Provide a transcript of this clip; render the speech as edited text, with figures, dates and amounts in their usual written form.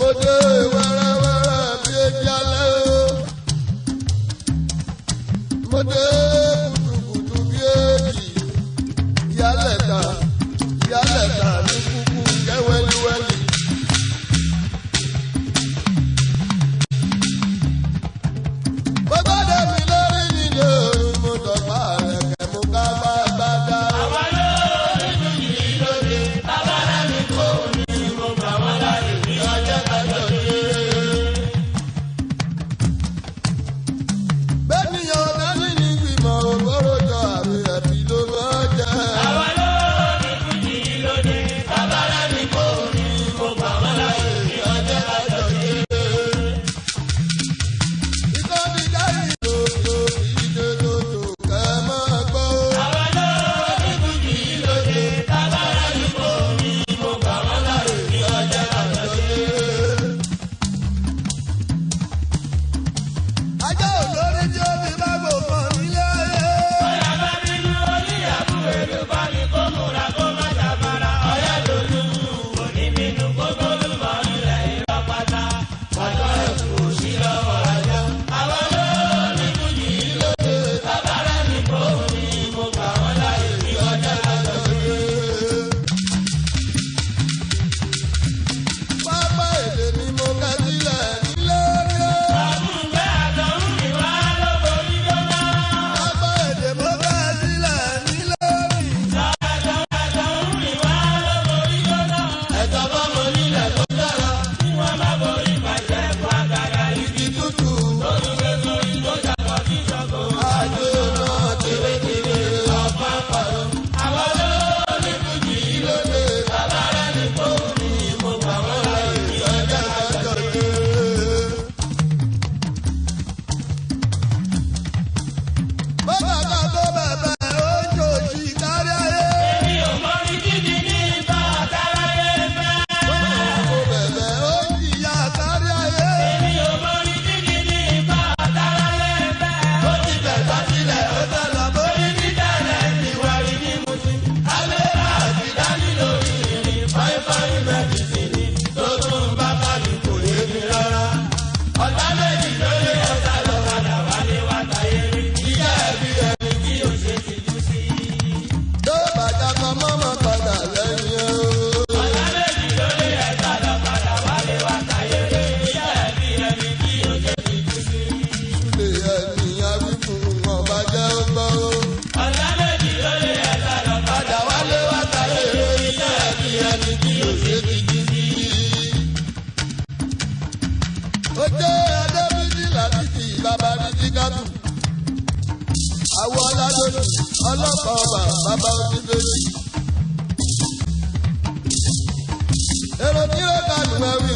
mo dé wẹ́rẹ́wẹ́rẹ́ bí eji alẹ́ o. Mo dé kùtùkùtù bí èjì. Yálẹ̀ta ní kúkú jẹ́ wẹ́líwẹ́lí. Mo gbọ́dọ̀ mi lórí nílé orin mo dọ̀gba rẹ̀ kẹ́ mo ká bá gbádá. Àwa lórí mi yìí lóde, bàbá rẹ̀ mi kò ní mo gbà wọ́n láyé ní ọjọ́ kájọ dé. Bẹ́ẹ̀niyàn dání ní gbìmọ̀ ògbóró jọ àmì ẹ̀bí ló máa jẹ́. Àwa lórí mi yìí lóde, bàbá rẹ̀ mi kò ní mo gbà wọ́n láyé ní ọjọ́ kájọ dé. Ìkọ́ni dárí lòdò ìdè lòdò kẹ́ máa gbọ́. Àwa lórí mi yìí lóde, bàbá rẹ̀ mi kò ní mo gbà wọ́n láyé ní ọjọ́ kájọ dé. Ajá olórí tí ó fi bá gbòkan nílé ayé. Ọ̀yà bá nínú oníyàwó èlò bá ní kó múra kó má jàbára. Ọ̀yà lòlú kò ní bínú kó gbólúmọ̀ ilẹ̀ irọ́ pátá. Ọjọ́ ẹ̀kú sí lọ́wọ́ ajá. Àwọn olórí fújì lóde, bàbá rẹ̀ mi kò ní mo gbà wọ́n láyé ní ọjọ́ kájọ dé. Pápá èdè ni mo kẹ́ sílẹ̀ nílé rí o. Àbúgbé àtọ̀hún mi wá ló borí jóná. Pápá èdè mo kẹ́ sílẹ̀ nílé rí. Àtọ̀hún mi wá ló borí jóná. Ẹ̀tọ́ bọ́mọ nílẹ̀ tó dára. Tí wọ́n bá borí bàjẹ́ fún àgàgà igi tútù. Lórí gbé sórí tó jàpọ̀ sí ṣọ́kò. Àjò náà tèrètèrè ọ̀pá pàrọ̀. Àwọn olórí fújì lóde, bàbá rẹ̀ mi kò ní mo gbà wọ́n láyé ní ọjọ́ kájọ dé. Bọ́bá ká tó bẹ̀bẹ̀ ó ń jòjì kárí ayé. Èmi ò mọ ní kíni ní ìbá àtàráyé fẹ́. Bọ́bá kó bẹ̀bẹ̀ ó ń jìyà kárí ayé. Èmi ò mọ ní kíni ní ìbá àtàráyé fẹ́. Ó ti bẹ̀gbọ́ sílẹ̀ ó sọ̀rọ̀ bórí nídàlẹ̀ ìwárí ní mutí. Alẹ́ àti dání lórí ìrìn fáífáí mẹ́dísìnì tó tún bá kálí kò yé mi rárá. Ọ̀tá méjì lórí ọ̀tá lọ padà wálé wá táyé rí. Ìyá ẹbí ẹni tí ò ṣe ti jú sí. Tó bàjá kan mọ́mọ́ padà lẹ́yìn o. Ọ̀tá méjì lórí ẹ̀ta lọ padà wálé wá táyé rí. Ìyá ẹbí ẹni tí ò ṣe ti jú sí. Súlè ẹni awífún ọba jẹ́ ó gbọ́ o. Ọ̀tá méjì lórí ẹ̀ta lọ padà wálé wá táyé rí. Ìyá ẹbí ẹni tí ò ṣe ti jú sí. Ó jẹ́ Adébísí Làtífì bàbá Bísí Kátù. Àwọn ọládọ́dọ̀ ọlọ́pàá ọba bàbá Oníbèjì. Èrò tí ó kà lù ẹ̀wì.